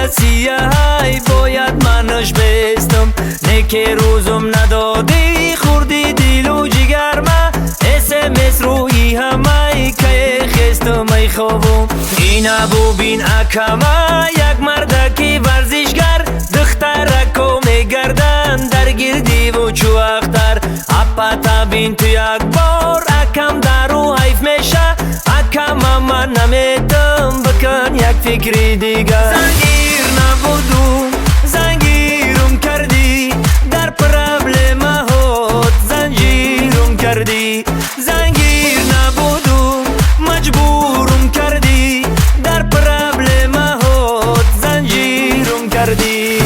رسیه های باید منش بستم نه که روزم ندادی خوردی دیل و جگر ما SMS روی همه که خستم ای خوابم این ابو بین اکما یک مردکی ورزشگر دخترکو میگردن در گردی و چو اختر اپتا بین تو یک بار اکم درو حیف میشه اکم من نمیتم بکن یک فکری دیگر زنگیر نبودم زنگیرم کردی در پرابلم هات زنجیرم کردی زنگیر نبودم مجبورم کردی در پرابلم هات زنجیرم کردی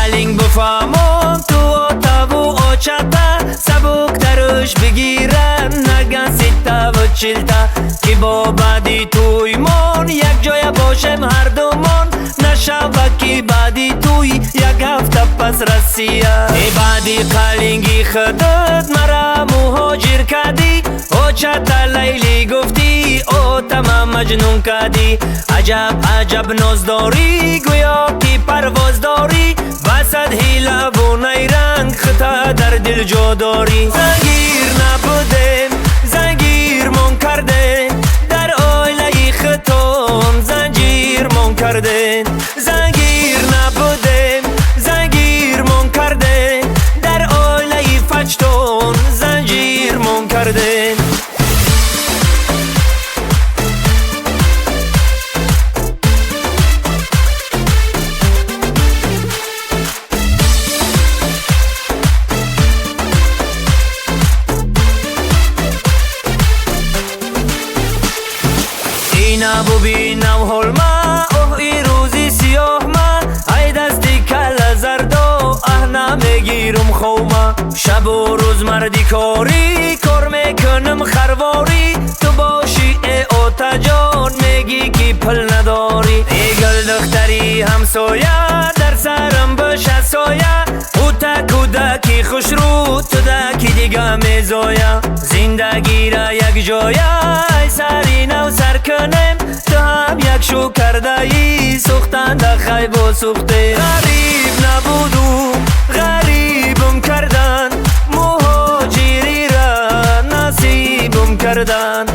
قلنگ بفهمم تو آتا و آچتا سبک درش بگیرن نگن سیتا و چلتا که با بعدی توی من یک جای باشم هر دومون نشوه که بعدی توی یک هفته پس رسیه ای بعدی قلنگی خودت مرا مهاجر کردی آچتا لیلی گفتی آتا مجنون کردی عجب عجب ناز داری گویا که پرواز داری وسط هیله و نیرنگ خطا در دل جا داری زنگیر نبودم زنگیر من کردن در آیله خطان زنجیر من کردن زنگیر نبودم زنگیر من کردن در آیله فجتان زنجیر من کردن ابو بینم حال ما ای روزی سیاه ما ای دستی کل زردو نمیگیرم خوما شب و روز مردی کاری کار میکنم خرواری تو باشی ای آتا جان میگی که پل نداری ای گل دختری همسایه در سرم بشه سایه او تا کودکی خوش رو تو دکی دیگه میزایه زندگی را یک جایه ای سری نو سر کنم تو هم یک شو کرده ای سختن در خیب و سخته غریب نبودم غریبم کردن مهاجری را نصیبم کردن